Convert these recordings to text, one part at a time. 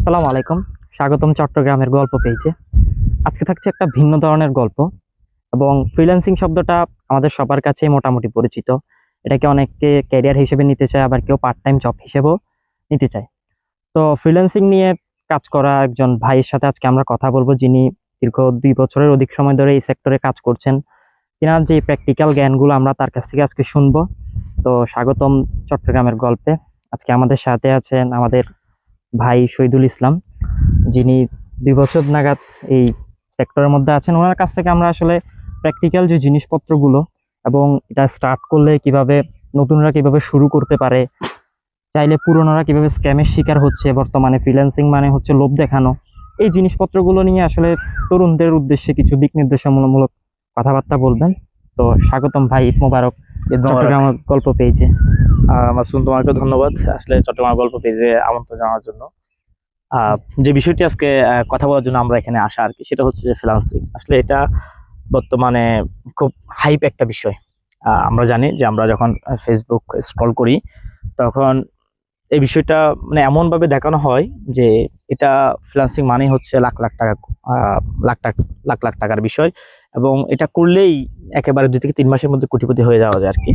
আসসালামু আলাইকুম। স্বাগতম চট্টগ্রামের গল্প পেজে। আজকে থাকছে একটা ভিন্ন ধরনের গল্প এবং ফ্রিল্যান্সিং শব্দটা আমাদের সবার কাছেই মোটামুটি পরিচিত। এটাকে অনেকে ক্যারিয়ার হিসেবে নিতে চায়, আবার কেউ পার্ট টাইম জব হিসেবেও নিতে চায়। তো ফ্রিল্যান্সিং নিয়ে কাজ করা একজন ভাইয়ের সাথে আজকে আমরা কথা বলবো, যিনি দীর্ঘ 2 বছরের অধিক সময় ধরে এই সেক্টরে কাজ করছেন। তিনার যে প্র্যাকটিক্যাল জ্ঞানগুলো আমরা তার কাছ থেকে আজকে শুনবো। তো স্বাগতম চট্টগ্রামের গল্পে। আজকে আমাদের সাথে আছেন আমাদের ভাই শহীদুল ইসলাম, যিনি 2 বছর নাগাদ এই সেক্টরের মধ্যে আছেন। ওনার কাছ থেকে আমরা আসলে প্র্যাকটিক্যাল যে জিনিসপত্রগুলো এবং এটা স্টার্ট করলে কিভাবে নতুনরা কিভাবে শুরু করতে পারে, চাইলে পুরনোরা কিভাবে স্ক্যামের শিকার হচ্ছে, বর্তমানে ফ্রিল্যান্সিং মানে হচ্ছে লোভ দেখানো, এই জিনিসপত্রগুলো নিয়ে আসলে তরুণদের উদ্দেশ্যে কিছু দিক নির্দেশনামূলক কথাবার্তা বলবেন। তো স্বাগতম ভাই, ঈদ মোবারক চট্টগ্রাম গল্প পেয়েছে। মাসুম, তোমাকে ধন্যবাদ আসলে চট্টগ্রাম গল্প পেজে আমন্ত্রণ জানার জন্য। যে বিষয়টি আজকে কথা বলার জন্য আমরা এখানে আসা আর কি, সেটা হচ্ছে যে ফ্রিল্যান্সিং। আসলে এটা বর্তমানে খুব হাইপ একটা বিষয়। আমরা জানি যে আমরা যখন ফেসবুক স্ক্রল করি তখন এই বিষয়টা মানে এমন ভাবে দেখানো হয় যে এটা ফ্রিল্যান্সিং মানে হচ্ছে লাখ লাখ টাকা, লাখ লাখ টাকার বিষয়, এবং এটা করলেই একেবারে 2 থেকে 3 মাসের মধ্যে কোটিপতি হয়ে যাওয়া যায় আর কি।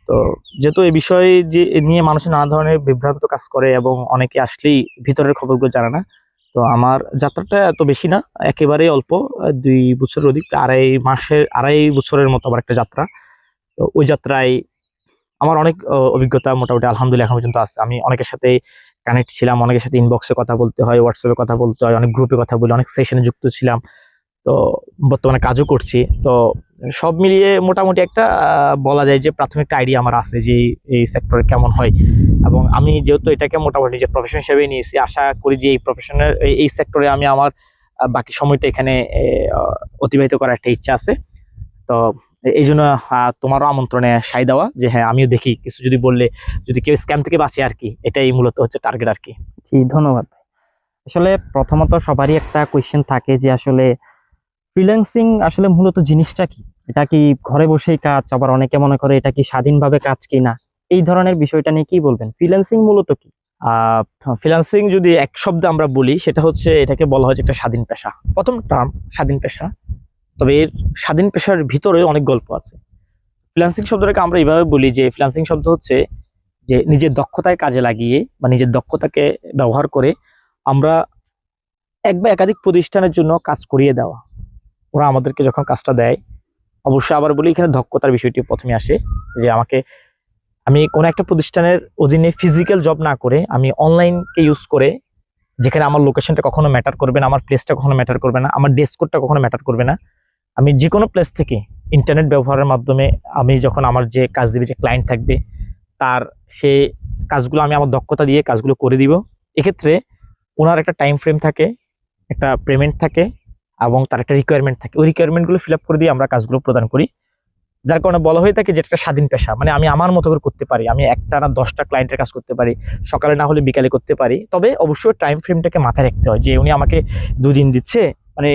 তো যেহেতু এই বিষয়ে যে নিয়ে মানুষের নানা ধরনের বিভ্রান্ত কাজ করে এবং অনেকে আসলেই ভিতরের খবরগুলো জানে না। তো আমার যাত্রাটা এত বেশি না, একেবারেই অল্প, 2 বছরের অধিক, 2.5 বছরের মতো আমার একটা যাত্রা। তো ওই যাত্রায় আমার অনেক অভিজ্ঞতা মোটামুটি আলহামদুলিল্লাহ এখন পর্যন্ত আছে। আমি অনেকের সাথে কানেক্ট ছিলাম, অনেকের সাথে ইনবক্সে কথা বলতে হয়, হোয়াটসঅ্যাপে কথা বলতে হয়, অনেক গ্রুপে কথা বলি, অনেক সেশনে যুক্ত ছিলাম। তো বর্তমানে কাজও করছি। তো সব মিলিয়ে মোটামুটি একটা বলা যায় যে প্রাথমিক একটা আইডিয়া আমার আছে যে এই সেক্টরে কেমন হয়। এবং আমি যেহেতু এটাকে মোটামুটি যে প্রফেশন হিসেবে নিয়েছি, আশা করি যে এই প্রফেশনের এই সেক্টরে আমি আমার বাকি সময়টা এখানে অতিবাহিত করার একটা ইচ্ছা আছে। তো এই জন্য তোমারও আমন্ত্রণে সাই দেওয়া যে হ্যাঁ আমিও দেখি কিছু যদি বললে, যদি কেউ স্ক্যাম থেকে বাঁচে আর কি, এটাই মূলত হচ্ছে টার্গেট আর কি। জি, ধন্যবাদ ভাই। আসলে প্রথমত সবারই একটা কোয়েশ্চেন থাকে যে আসলে ফ্রিল্যান্সিং আসলে মূলত জিনিসটা কি? এটা কি ঘরে বসেই কাজ? আবার অনেকে মনে করে এটা কি স্বাধীনভাবে কাজ কিনা? এই ধরনের বিষয়টা নিয়ে কি বলবেন? ফ্রিল্যান্সিং মূলত কি? ফ্রিল্যান্সিং যদি এক শব্দে আমরা বলি, সেটা হচ্ছে এটাকে বলা হয় যে একটা স্বাধীন পেশা। প্রথম টার্ম স্বাধীন পেশা, তবে এর স্বাধীন পেশার ভিতরে অনেক গল্প আছে। ফ্রিল্যান্সিং শব্দটাকে আমরা এইভাবে বলি যে ফ্রিল্যান্সিং শব্দ হচ্ছে যে নিজের দক্ষতায় কাজে লাগিয়ে বা নিজের দক্ষতাকে ব্যবহার করে আমরা এক বা একাধিক প্রতিষ্ঠানের জন্য কাজ করিয়ে দেওয়া। ওরা আমাদেরকে যখন কাজটা দেয়, অবশ্যই আবার বলি এখানে দক্ষতার বিষয়টি প্রথমে আসে। যে আমি কোনো একটা প্রতিষ্ঠানের অধীনে ফিজিক্যাল জব না করে আমি অনলাইনকে ইউজ করে, যেখানে আমার লোকেশনটা কখনো ম্যাটার করবে না, আমার প্লেসটা কখনো ম্যাটার করবে না, আমার ডেস্ক কোডটা কখনো ম্যাটার করবে না, আমি যে কোনো প্লেস থেকে ইন্টারনেট ব্যবহারের মাধ্যমে আমি যখন আমার যে কাজ দিবে, যে ক্লায়েন্ট থাকবে, তার সে কাজগুলো আমি আমার দক্ষতা দিয়ে কাজগুলো করে দিব। এক্ষেত্রে ওনার একটা টাইম ফ্রেম থাকে, একটা পেমেন্ট থাকে, এবং তার একটা রিকোয়ারমেন্ট থাকে। ওই রিকোয়ারমেন্টগুলো ফিল আপ করে দিয়ে আমরা কাজগুলো প্রদান করি। যার কারণে বলা হয়ে থাকে যে একটা স্বাধীন পেশা, মানে আমি আমার মতো করে করতে পারি, আমি একটা না 10টা ক্লায়েন্টের কাজ করতে পারি, সকালে না হলে বিকালে করতে পারি। তবে অবশ্যই টাইম ফ্রেমটাকে মাথায় রাখতে হয় যে উনি আমাকে 2 দিন দিচ্ছে। মানে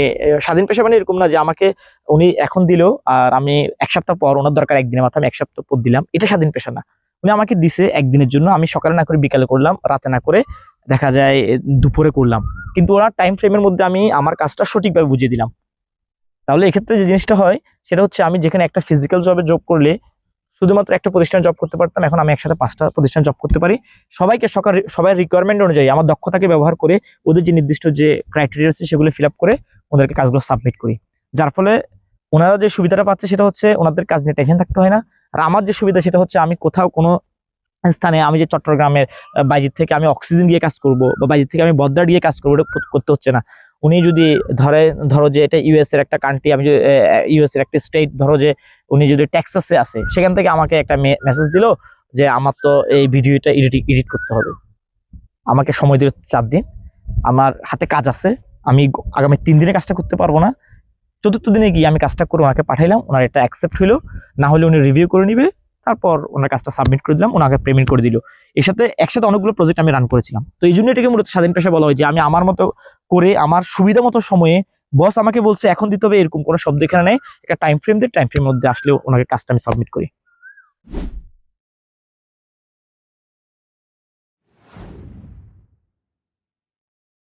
স্বাধীন পেশা মানে এরকম না যে আমাকে উনি এখন দিলেও আর আমি 1 সপ্তাহ পর, ওনার দরকার 1 দিনের মাথায়, আমি 1 সপ্তাহ পর দিলাম, এটা স্বাধীন পেশা না। উনি আমাকে দিছে 1 দিনের জন্য, আমি সকালে না করে বিকালে করলাম, রাতে না করে দেখা যায় দুপুরে করলাম, কিন্তু ওনার টাইম ফ্রেমের মধ্যে আমি আমার কাজটা সঠিকভাবে বুঝিয়ে দিলাম। তাহলে এক্ষেত্রে যে জিনিসটা হয় সেটা হচ্ছে আমি যেখানে একটা ফিজিক্যাল জবে জব করলে শুধুমাত্র একটা প্রতিষ্ঠানে জব করতে পারতাম, এখন আমি একসাথে 5টা প্রতিষ্ঠানে জব করতে পারি। সবাই রিকোয়ারমেন্ট অনুযায়ী আমার দক্ষতাকে ব্যবহার করে ওদের যে নির্দিষ্ট যে ক্রাইটেরিয়া আছে সেগুলো ফিল আপ করে ওদেরকে কাজগুলো সাবমিট করি। যার ফলে ওনারা যে সুবিধাটা পাচ্ছে সেটা হচ্ছে ওনাদের কাজ নিয়ে টেনশন থাকতে হয় না। আর আমার যে সুবিধা সেটা হচ্ছে আমি কোথাও কোনো স্থানে, আমি যে চট্টগ্রামের বাইরে থেকে আমি অক্সিজেন গিয়ে কাজ করব বা বাইরে থেকে আমি বদ্রা দিয়ে কাজ করবো, এটা করতে হচ্ছে না। উনি যদি ধরো যে এটা ইউএস এর একটা কান্ট্রি, আমি ইউএস এর একটা স্টেট, ধরো যে উনি যদি টেক্সাসে আছে, সেখান থেকে আমাকে একটা মেসেজ দিল যে আমার তো এই ভিডিওটা এডিট করতে হবে, আমাকে সময় দিল 4 দিন, আমার হাতে কাজ আছে, আমি আগামী 3 দিনে কাজটা করতে পারবো না, 4র্থ দিনে গিয়ে আমি কাজটা করে ওনাকে পাঠাইলাম, ওনার এটা অ্যাকসেপ্ট হইলো, না হলে উনি রিভিউ করে নিবে, তারপর ওনার কাজটা সাবমিট করে দিলাম, ওনাকে পেমেন্ট করে দিল। একসাথে অনেকগুলো প্রজেক্ট আমি রান করেছিলাম। তো এই জন্য এটাকে মূলত স্বাধীন পেশা বলা হয়, যে আমি আমার মতো করে আমার সুবিধা মতো সময়ে, বস আমাকে বলছে এখন দিতে হবে এরকম কোনো শব্দ এখানে নেই, একটা টাইম ফ্রেম দিয়ে টাইম ফ্রেমের মধ্যে আসলেও ওনাকে কাজটা আমি সাবমিট করি।